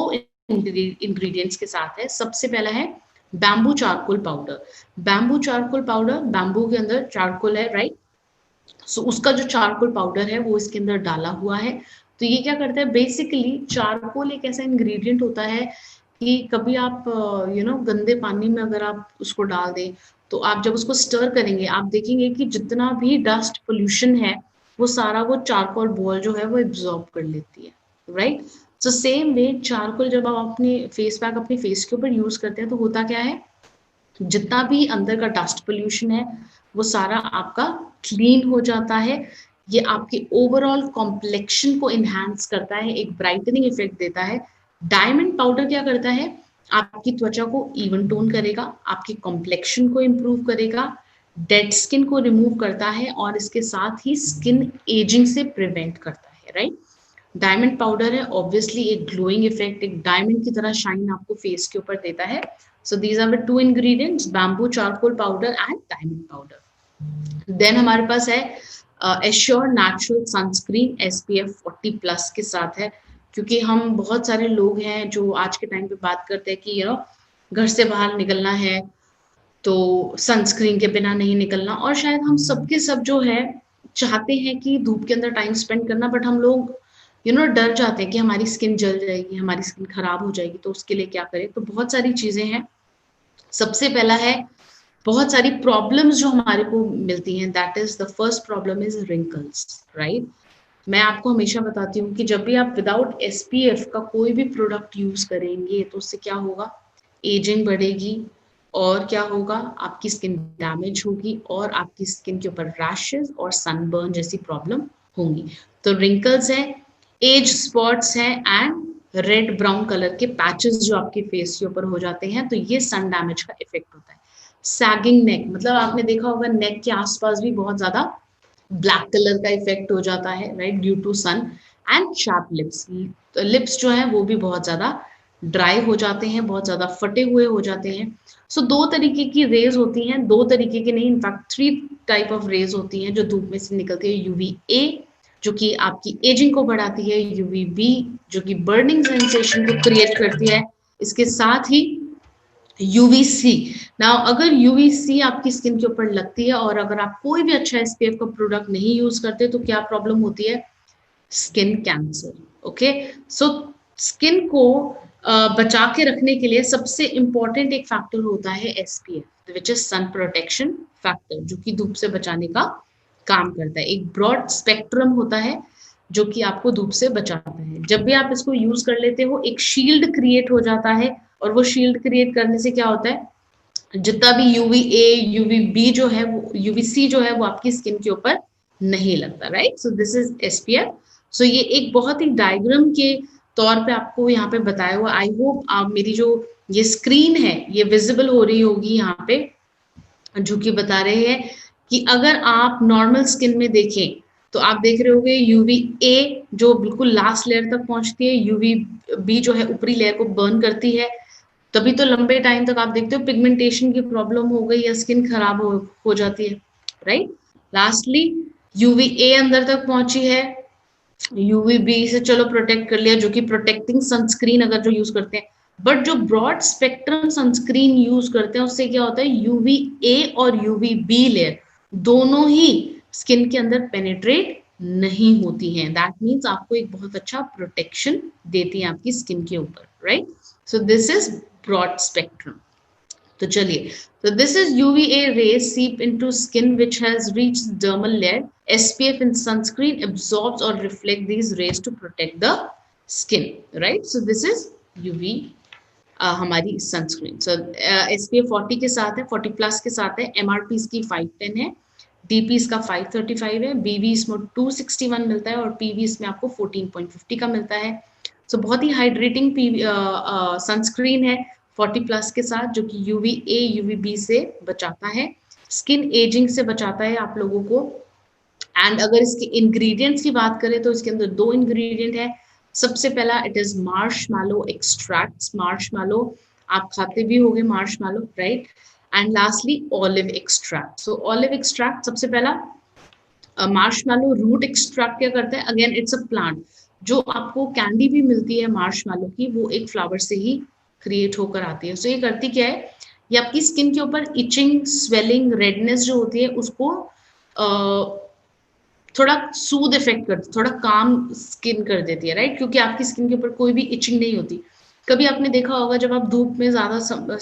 इंग्रेडिएंट्स के साथ है। सबसे पहला है bamboo charcoal powder. Bamboo charcoal powder, bamboo के अंदर चारकोल है, राइट? सो उसका जो चारकोल पाउडर है वो इसके अंदर डाला हुआ है। तो ये क्या करता है, बेसिकली चारकोल एक ऐसा इंग्रेडिएंट होता है कि कभी आप गंदे पानी में अगर आप उसको डाल दें तो आप जब उसको स्टर करेंगे आप देखेंगे कि जितना भी डस्ट पोल्यूशन है वो सारा वो चारकोल बॉल जो है वो एब्जॉर्ब कर लेती है, right? So same way charcoal जब आप अपने फेस पैक अपने फेस के ऊपर यूज करते हैं तो होता क्या है, जितना भी अंदर का डस्ट पोल्यूशन है वो सारा आपका क्लीन हो जाता है। ये आपके ओवरऑल कॉम्प्लेक्शन को इन्हांस करता है, एक ब्राइटनिंग इफेक्ट देता है। डायमंड पाउडर क्या करता है, आपकी त्वचा को इवन टोन करेगा, आपकी कॉम्प्लेक्शन को इम्प्रूव करेगा, डेड स्किन को रिमूव करता है और इसके साथ ही स्किन एजिंग से प्रिवेंट करता है, राइट? डायमंड पाउडर है ऑब्वियसली एक ग्लोइंग इफेक्ट, एक डायमंड की तरह शाइन आपको फेस के ऊपर देता है। So these are the two ingredients, bamboo charcoal powder and diamond powder. Then हमारे पास है एश्योर नेचुरल सनस्क्रीन SPF 40+ के साथ है, क्योंकि हम बहुत सारे लोग हैं जो आज के टाइम पे बात करते हैं कि घर से बाहर निकलना है तो सनस्क्रीन के बिना नहीं निकलना, और शायद हम सबके सब जो है चाहते हैं कि धूप के अंदर टाइम स्पेंड करना, बट हम लोग डर जाते हैं कि हमारी स्किन जल जाएगी, हमारी स्किन खराब हो जाएगी, तो उसके लिए क्या करें। तो बहुत सारी चीजें हैं। सबसे पहला है बहुत सारी प्रॉब्लम्स जो हमारे को मिलती हैं, that is the first problem is wrinkles, right? मैं आपको हमेशा बताती हूँ कि जब भी आप विदाउट SPF का कोई भी प्रोडक्ट यूज करेंगे तो उससे क्या होगा, एजिंग बढ़ेगी, और क्या होगा, आपकी स्किन डैमेज होगी और आपकी स्किन के ऊपर रैशेस और सनबर्न जैसी प्रॉब्लम होंगी। तो रिंकल्स है, एज स्पॉट्स हैं एंड रेड ब्राउन कलर के पैचेस जो आपके फेस के ऊपर हो जाते हैं, तो ये सन डैमेज का इफेक्ट होता है। सैगिंग नेक, मतलब आपने देखा होगा नेक के आसपास भी बहुत ज्यादा ब्लैक कलर का इफेक्ट हो जाता है, right, due to sun. And sharp lips, lips जो है वो भी बहुत ज्यादा ड्राई हो जाते हैं, बहुत ज्यादा फटे हुए हो जाते हैं। सो दो तरीके की रेज होती हैं, दो तरीके की नहीं, इनफैक्ट 3 टाइप ऑफ रेज होती हैं जो धूप में से निकलती है। UVA जो कि आपकी एजिंग को बढ़ाती है, UVB जो कि बर्निंग सेंसेशन को क्रिएट करती है, इसके साथ ही UVC। नाउ अगर UVC आपकी स्किन के ऊपर लगती है और अगर आप कोई भी अच्छा SPF का प्रोडक्ट नहीं यूज करते तो क्या प्रॉब्लम होती है, skin cancer. Okay, so skin को बचा के रखने के लिए सबसे इंपॉर्टेंट एक फैक्टर होता है SPF, which is sun protection factor, जो कि धूप से बचाने का काम करता है। एक ब्रॉड स्पेक्ट्रम होता है जो कि आपको धूप से बचाता है। जब भी आप इसको यूज कर लेते हो एक शील्ड क्रिएट हो जाता है, और वो शील्ड क्रिएट करने से क्या होता है, जितना भी UVA UVB जो है वो UVC जो है वो आपकी स्किन के ऊपर नहीं लगता, right? So this is SPF। सो ये एक बहुत ही डायग्राम के तौर पे आपको यहाँ पे बताया हुआ। आई होप आप मेरी जो ये स्क्रीन है ये विजिबल हो रही होगी यहाँ पे, जो कि बता रहे हैं कि अगर आप नॉर्मल स्किन में देखें तो आप देख रहे होगे UVA जो बिल्कुल लास्ट लेयर तक पहुंचती है, UVB जो है ऊपरी लेयर को बर्न करती है, तभी तो लंबे टाइम तक आप देखते हो पिगमेंटेशन की प्रॉब्लम हो गई या स्किन खराब हो जाती है, राइट? लास्टली UVA अंदर तक पहुंची है, UVB से चलो प्रोटेक्ट कर लिया, जो कि प्रोटेक्टिंग सनस्क्रीन अगर जो यूज करते हैं, बट जो ब्रॉड स्पेक्ट्रम सनस्क्रीन यूज करते हैं उससे क्या होता है, UVA और UVB लेयर दोनों ही स्किन के अंदर पेनिट्रेट नहीं होती हैं। दैट मीन्स आपको एक बहुत अच्छा प्रोटेक्शन देती है आपकी स्किन के ऊपर, right? So this is broad spectrum. तो चलिए, so this is UVA rays seep into skin which has reached dermal layer. SPF in sunscreen absorbs or reflect these rays to protect the skin, right? So this is UV हमारी sunscreen. सो SPF 40 के साथ है, 40 plus के साथ है, MRP इसकी 510 है, DP इसका 535 है, BV इसमें 261 मिलता है और PV इसमें आपको 14.50 का मिलता है। सो बहुत ही हाइड्रेटिंग सनस्क्रीन है 40 प्लस के साथ, जो कि UVA UVB से बचाता है, स्किन एजिंग से बचाता है आप लोगों को। एंड अगर इसके इंग्रेडिएंट्स की बात करें तो इसके अंदर 2 इंग्रेडिएंट है। सबसे पहला it is Marshmallow extracts. Marshmallow आप खाते भी होंगे Marshmallow, right? And lastly olive extract. So olive extract सबसे पहला, मार्शमैलो रूट एक्सट्रैक्ट क्या करता है? Again it's a plant. जो आपको कैंडी भी मिलती है मार्शमैलो की, वो एक फ्लावर से ही क्रिएट होकर आती है। सो ये करती क्या है? ये आपकी स्किन के ऊपर इचिंग, स्वेलिंग, रेडनेस जो होती है उसको थोड़ा सूद इफेक्ट करती, थोड़ा काम स्किन कर देती है, राइट? क्योंकि आपकी स्किन के ऊपर कोई भी इचिंग नहीं होती। कभी आपने देखा होगा जब आप धूप में ज्यादा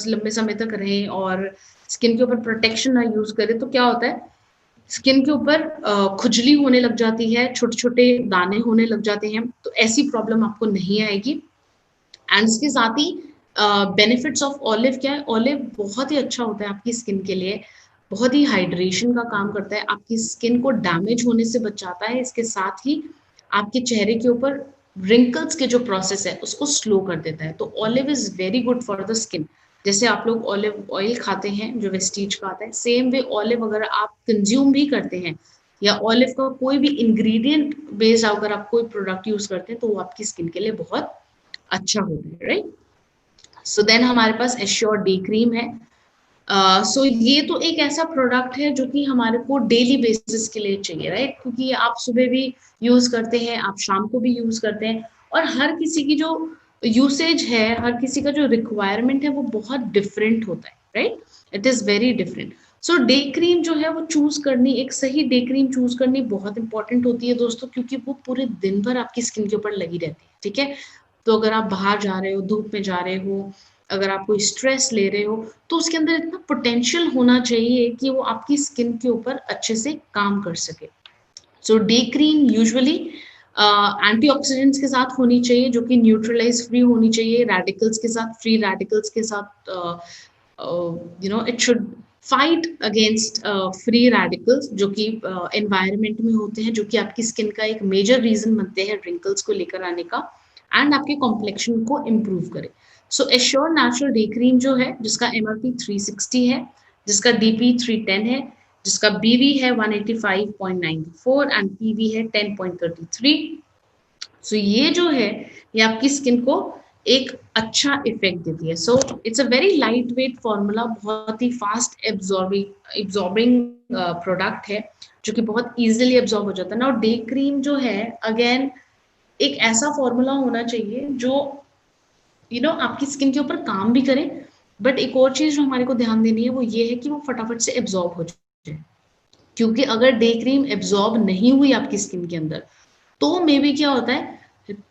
लंबे समय तक रहें और स्किन के ऊपर प्रोटेक्शन ना यूज करें तो क्या होता है, स्किन के ऊपर खुजली होने लग जाती है, छोटे छोटे दाने होने लग जाते हैं। तो ऐसी प्रॉब्लम आपको नहीं आएगी। एंड इसके साथ ही बेनिफिट्स ऑफ ऑलिव क्या है? ऑलिव बहुत ही अच्छा होता है आपकी स्किन के लिए, बहुत ही हाइड्रेशन का काम करता है, आपकी स्किन को डैमेज होने से बचाता है। इसके साथ ही आपके चेहरे के ऊपर रिंकल्स के जो प्रोसेस है उसको स्लो कर देता है। तो olive is very good for the skin. जैसे आप लोग ऑलिव ऑयल खाते हैं जो वेस्टीज का आता है, सेम वे ऑलिव अगर आप कंज्यूम भी करते हैं या ऑलिव का कोई भी इंग्रेडिएंट बेस्ड अगर आप कोई प्रोडक्ट यूज करते हैं तो वो आपकी स्किन के लिए बहुत अच्छा होता है, राइट? सो देन हमारे पास एश्योर डे क्रीम है। सो ये तो एक ऐसा प्रोडक्ट है जो कि हमारे को डेली बेसिस के लिए चाहिए, राइट? क्योंकि आप सुबह भी यूज करते हैं, आप शाम को भी यूज करते हैं, और हर किसी की जो यूसेज है, हर किसी का जो रिक्वायरमेंट है वो बहुत डिफरेंट होता है, right? It is very different. So day cream जो है वो चूज करनी, एक सही डे क्रीम चूज करनी बहुत इंपॉर्टेंट होती है दोस्तों, क्योंकि वो पूरे दिन भर आपकी स्किन के ऊपर लगी रहती है, ठीक है? तो अगर आप बाहर जा रहे हो, धूप में जा रहे हो, अगर आप कोई स्ट्रेस ले रहे हो, तो उसके अंदर इतना पोटेंशियल होना चाहिए कि वो आपकी स्किन के ऊपर अच्छे से काम कर सके। सो डे क्रीम यूजुअली एंटीऑक्सीडेंट्स के साथ होनी चाहिए, जो कि न्यूट्रलाइज फ्री होनी चाहिए, रेडिकल्स के साथ, फ्री रेडिकल्स के साथ, it should fight against free radicals जो कि एनवायरनमेंट में होते हैं, जो कि आपकी स्किन का एक मेजर रीजन बनते हैं रिंकल्स को लेकर आने का एंड आपके कॉम्प्लेक्शन को इम्प्रूव करे। सो एश्योर नेचुरल डे क्रीम जो है, जिसका MRP 360 है, जिसका DP 310 है, जिसका BV है 185.94 एंड PV है 10.33। सो ये जो है, ये आपकी स्किन को एक अच्छा इफेक्ट देती है। सो it's a very light weight formula, बहुत ही फास्ट एब्जॉर्बिंग प्रोडक्ट है, जो कि बहुत इजीली एब्जॉर्ब हो जाता है ना। और डे क्रीम जो है, अगेन एक ऐसा फॉर्मूला होना चाहिए जो आपकी स्किन के ऊपर काम भी करे, बट एक और चीज जो हमारे को ध्यान देनी है वो ये है कि वो फटाफट से एब्जॉर्ब हो जाए। क्योंकि अगर डे क्रीम एब्जॉर्ब नहीं हुई आपकी स्किन के अंदर, तो मे बी क्या होता है,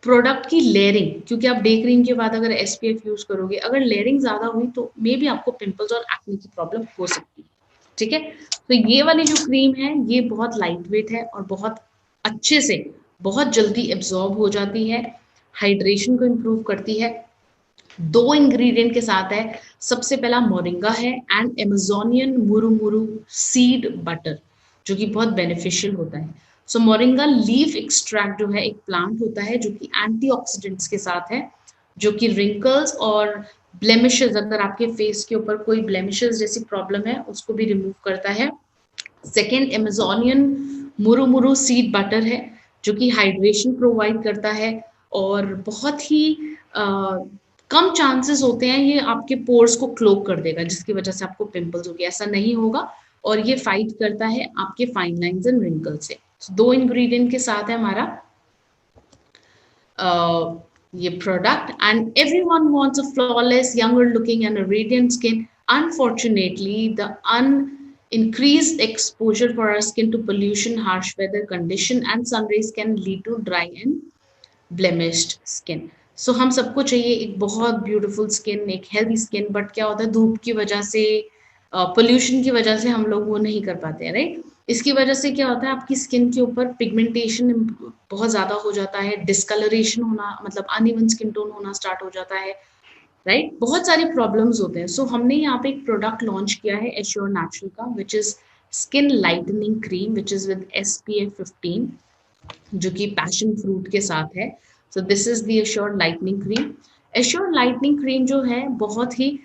प्रोडक्ट की लेयरिंग, क्योंकि आप डे क्रीम के बाद अगर SPF यूज करोगे, अगर लेयरिंग ज्यादा हुई तो मे बी आपको पिंपल्स और एक्ने की प्रॉब्लम हो सकती है, ठीक है? तो ये वाली जो क्रीम है ये बहुत लाइट वेट है और बहुत अच्छे से, बहुत जल्दी एब्जॉर्ब हो जाती है, हाइड्रेशन को इम्प्रूव करती है। 2 इंग्रेडिएंट के साथ है। सबसे पहला मोरिंगा है and Amazonian murumuru seed butter, जो कि बहुत बेनिफिशियल होता है। सो मोरिंगा लीफ एक्सट्रैक्ट जो है एक प्लांट होता है जो कि एंटीऑक्सीडेंट्स के साथ है, जो कि रिंकल्स और ब्लेमिशेस, अगर आपके फेस के ऊपर कोई ब्लेमिशेस जैसी प्रॉब्लम है उसको भी रिमूव करता है। Second, Amazonian murumuru seed butter है, जो कि हाइड्रेशन प्रोवाइड करता है और बहुत ही कम चांसेस होते हैं ये आपके पोर्स को क्लोग कर देगा, जिसकी वजह से आपको पिंपल्स होगी, ऐसा नहीं होगा। और ये फाइट करता है आपके फाइन लाइंस एंड रिंकल से। 2 इंग्रेडिएंट के साथ है हमारा ये product. And everyone wants a flawless, younger looking and a radiant skin. Unfortunately the Increased exposure for our skin to pollution, harsh weather condition, and sun rays can lead to dry and blemished skin. So हम सबको चाहिए एक बहुत beautiful skin, एक healthy skin, but क्या होता है धूप की वजह से, पोल्यूशन की वजह से हम लोग वो नहीं कर पाते हैं, राइट? इसकी वजह से क्या होता है आपकी स्किन के ऊपर पिगमेंटेशन बहुत ज्यादा हो जाता है, डिस्कलरेशन होना मतलब अनइवन स्किन टोन होना स्टार्ट हो जाता है, राइट? बहुत सारी प्रॉब्लम्स होते हैं। सो हमने यहाँ पे एक प्रोडक्ट लॉन्च किया है एश्योर नेचुरल का, which is skin lightening cream, which is with SPF 15, जो कि पैशन फ्रूट के साथ है। So this is the assure lightning cream. Assure lightning cream जो है बहुत ही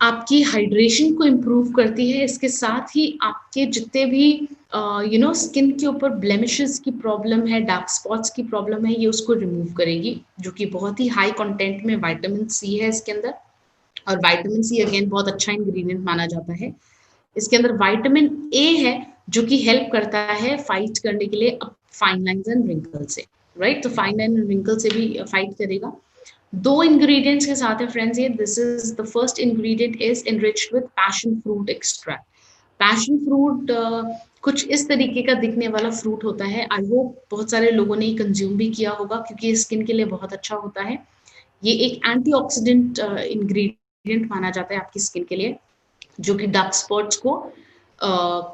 आपकी हाइड्रेशन को इम्प्रूव करती है, इसके साथ ही आपके जितने भी स्किन के ऊपर ब्लेमिशेस की प्रॉब्लम है, डार्क स्पॉट्स की प्रॉब्लम है, ये उसको रिमूव करेगी, जो कि बहुत ही हाई कंटेंट में विटामिन सी है इसके अंदर। और विटामिन सी अगेन बहुत अच्छा इंग्रेडिएंट माना जाता है। इसके अंदर विटामिन ए है, जो कि हेल्प करता है फाइट करने के लिए फाइन लाइंस एंड रिंकल से, राइट? तो फाइन लाइन एंड रिंकल से भी फाइट करेगा। दो इंग्रेडिएंट्स के साथ है फ्रेंड्स ये। This is the first ingredient is enriched with passion fruit extract. Passion fruit कुछ इस तरीके का दिखने वाला फ्रूट होता है। आई होप बहुत सारे लोगों ने कंज्यूम भी किया होगा, क्योंकि स्किन के लिए बहुत अच्छा होता है। ये एक एंटीऑक्सीडेंट इंग्रेडिएंट माना जाता है आपकी स्किन के लिए, जो कि डार्क स्पॉट्स को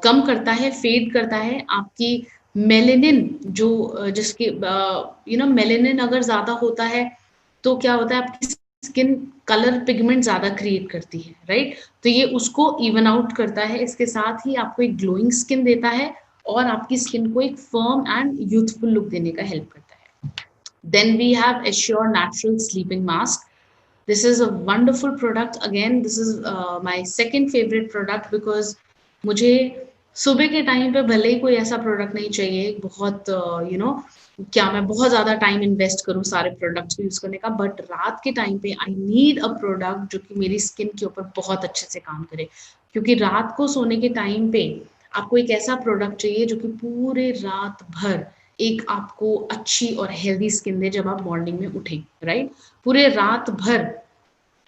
कम करता है, फेड करता है। आपकी मेलेनिन जो जिसके मेलेनिन अगर ज्यादा होता है तो क्या होता है आपकी स्किन कलर पिगमेंट ज्यादा क्रिएट करती है, राइट? तो ये उसको इवन आउट करता है। इसके साथ ही आपको एक ग्लोइंग स्किन देता है और आपकी स्किन को एक फर्म एंड यूथफुल लुक देने का हेल्प करता है। Then we have Assure natural sleeping mask. This is a wonderful product. Again, this is my second favorite product because मुझे सुबह के टाइम पे भले ही कोई ऐसा प्रोडक्ट नहीं चाहिए बहुत क्या मैं बहुत ज्यादा टाइम इन्वेस्ट करूं सारे प्रोडक्ट्स को यूज करने का, बट रात के टाइम पे आई नीड अ प्रोडक्ट जो कि मेरी स्किन के ऊपर बहुत अच्छे से काम करे, क्योंकि रात को सोने के टाइम पे आपको एक ऐसा प्रोडक्ट चाहिए जो कि पूरे रात भर एक आपको अच्छी और हेल्दी स्किन दे जब आप मॉर्निंग में उठें, राइट? पूरे रात भर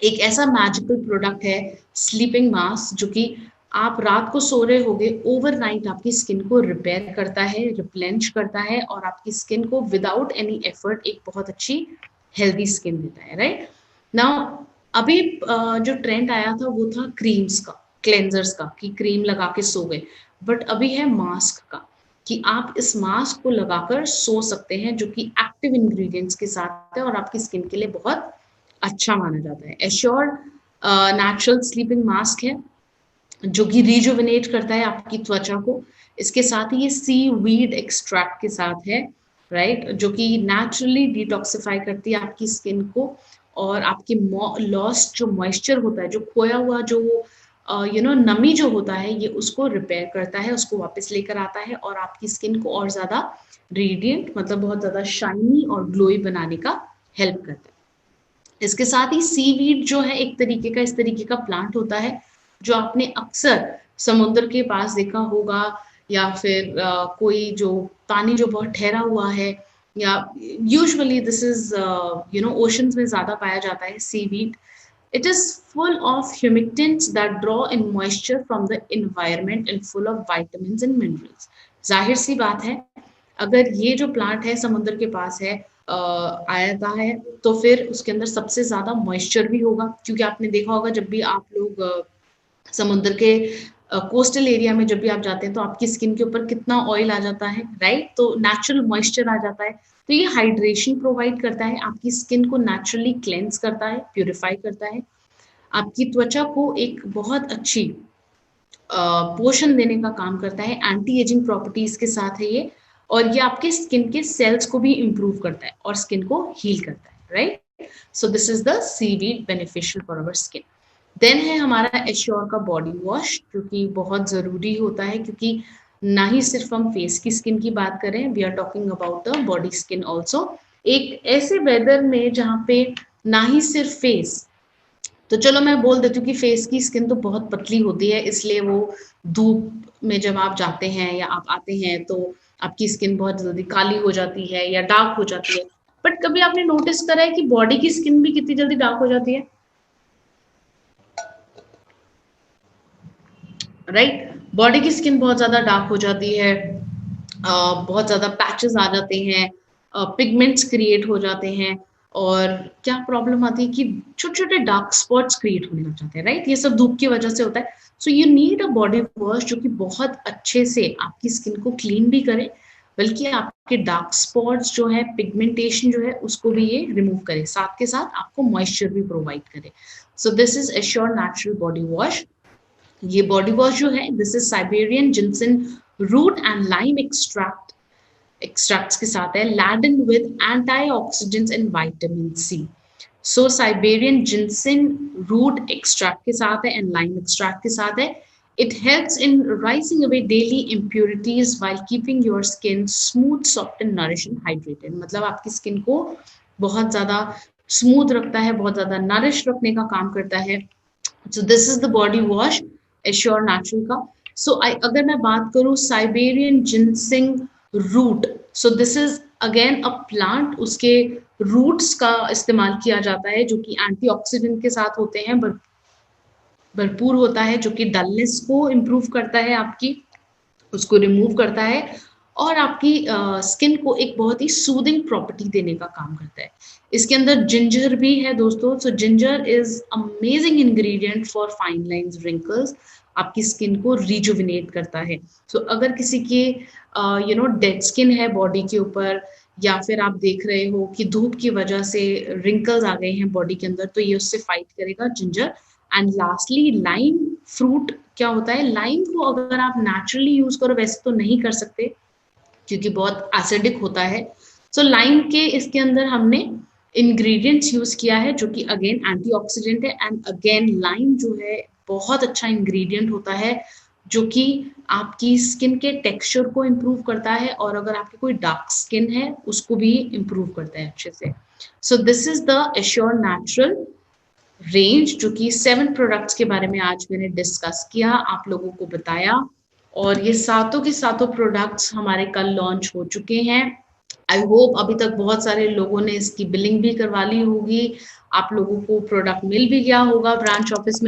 एक ऐसा मैजिकल प्रोडक्ट है स्लीपिंग मास्क, जो कि आप रात को सो रहे होगे, ओवरनाइट आपकी स्किन को रिपेयर करता है, रिप्लेनिश करता है और आपकी स्किन को विदाउट एनी एफर्ट एक बहुत अच्छी हेल्दी स्किन देता है, राइट? नाउ अभी जो ट्रेंड आया था वो था क्रीम्स का, क्लेंजर्स का, कि क्रीम लगा के सो गए। बट अभी है मास्क का, कि आप इस मास्क को लगाकर सो सकते हैं, जो कि एक्टिव इंग्रेडिएंट्स के साथ है और आपकी स्किन के लिए बहुत अच्छा माना जाता है। एश्योर नेचुरल स्लीपिंग मास्क है, जो कि रिजुविनेट करता है आपकी त्वचा को। इसके साथ ही ये सी वीड एक्सट्रैक्ट के साथ है, राइट? जो कि नेचुरली डिटॉक्सिफाई करती है आपकी स्किन को, और आपकी लॉस्ट जो मॉइस्चर होता है, जो खोया हुआ जो नमी जो होता है, ये उसको रिपेयर करता है, उसको वापस लेकर आता है और आपकी स्किन को और ज्यादा रेडिएंट मतलब बहुत ज्यादा शाइनी और ग्लोई बनाने का हेल्प करता है। इसके साथ ही सीवीड जो है एक तरीके का इस तरीके का प्लांट होता है, जो आपने अक्सर समुद्र के पास देखा होगा, या फिर कोई जो पानी जो बहुत ठहरा हुआ है, या यूजुअली दिस इज ओशंस में ज्यादा पाया जाता है seaweed. It is full of humectants that draw in moisture from the environment and full of vitamins and minerals। जाहिर सी बात है, अगर ये जो प्लांट है समुद्र के पास है, आया है, तो फिर उसके अंदर सबसे ज्यादा मॉइस्चर भी होगा, क्योंकि आपने देखा होगा जब भी आप लोग समुद्र के कोस्टल एरिया में जब भी आप जाते हैं तो आपकी स्किन के ऊपर कितना ऑयल आ जाता है, राइट? तो नेचुरल मॉइस्चर आ जाता है। तो ये हाइड्रेशन प्रोवाइड करता है, आपकी स्किन को नेचुरली क्लेंस करता है, प्यूरिफाई करता है, आपकी त्वचा को एक बहुत अच्छी पोषण देने का काम करता है, एंटी एजिंग प्रॉपर्टीज के साथ है ये, और ये आपके स्किन के सेल्स को भी इंप्रूव करता है और स्किन को हील करता है, right? So this is the seaweed beneficial for our skin. Then है हमारा एश्योर का बॉडी वॉश, जो कि बहुत जरूरी होता है, क्योंकि ना ही सिर्फ हम फेस की स्किन की बात करें, we are talking about the body skin also. एक ऐसे वेदर में जहाँ पे ना ही सिर्फ फेस, तो चलो मैं बोल देती हूँ कि फेस की स्किन तो बहुत पतली होती है, इसलिए वो धूप में जब आप जाते हैं या आप आते हैं तो आपकी स्किन बहुत जल्दी काली हो जाती है या डार्क हो जाती है। बट कभी आपने नोटिस करा है कि बॉडी की स्किन भी कितनी जल्दी डार्क हो जाती है? राइट? बॉडी की स्किन बहुत ज़्यादा डार्क हो जाती है, बहुत ज़्यादा पैचेस आ जाते हैं, पिगमेंट्स क्रिएट हो जाते हैं, और क्या प्रॉब्लम आती है कि छोटे-छोटे डार्क स्पॉट्स क्रिएट होने लग जाते हैं, राइट? ये सब धूप की वजह से होता है। So you need a body wash जो कि बहुत अच्छे से आपकी स्किन को क्लीन भी करे, बल्कि आपके डार्क स्पॉट्स जो है, पिगमेंटेशन जो है, उसको भी ये रिमूव करे। साथ के साथ आपको मॉइस्चर भी प्रोवाइड करे। So this is Assure natural body wash. ये बॉडी वॉश जो है, this is Siberian ginseng root and lime extracts के साथ है, laden with antioxidants and vitamin C. So Siberian ginseng root extract के साथ है एंड लाइम एक्सट्रैक्ट के साथ है। It helps in rising away daily impurities while keeping your skin smooth, soft and nourish and hydrated. मतलब आपकी skin को बहुत ज्यादा स्मूथ रखता है, बहुत ज्यादा नरिश रखने का काम करता है। So this is the body wash Assure natural का। सो अगर मैं बात करूं Siberian ginseng root, so this is again a plant, उसके रूट्स का इस्तेमाल किया जाता है जो कि एंटीऑक्सीडेंट के साथ होते हैं, भरपूर होता है, जो कि डलनेस को इम्प्रूव करता है आपकी, उसको रिमूव करता है, और आपकी स्किन को एक बहुत ही सूदिंग प्रॉपर्टी देने का काम करता है। इसके अंदर जिंजर भी है दोस्तों। सो ginger is amazing ingredient for fine lines, wrinkles, आपकी स्किन को रिजुविनेट करता है। सो अगर किसी के डेड स्किन है बॉडी के ऊपर, या फिर आप देख रहे हो कि धूप की वजह से रिंकल्स आ गए हैं बॉडी के अंदर, तो ये उससे फाइट करेगा ginger. And lastly lime fruit, क्या होता है, लाइम को अगर आप नेचुरली यूज करो, वैसे तो नहीं कर सकते क्योंकि बहुत एसिडिक होता है। सो लाइम के इसके अंदर हमने इंग्रेडिएंट्स यूज किया है जो कि अगेन एंटीऑक्सीडेंट है, एंड अगेन लाइम जो है बहुत अच्छा इंग्रेडिएंट होता है जो कि आपकी स्किन के टेक्सचर को इम्प्रूव करता है, और अगर आपकी कोई डार्क स्किन है उसको भी इम्प्रूव करता है अच्छे से। सो this is the assure natural range, जो कि 7 प्रोडक्ट्स के बारे में आज मैंने डिस्कस किया, आप लोगों को बताया, और ये सातों के सातों प्रोडक्ट्स हमारे कल लॉन्च हो चुके हैं। आई होप अभी तक बहुत सारे लोगों ने इसकी बिलिंग भी करवा ली होगी, आप लोगों को प्रोडक्ट मिल भी गया होगा ब्रांच ऑफिस में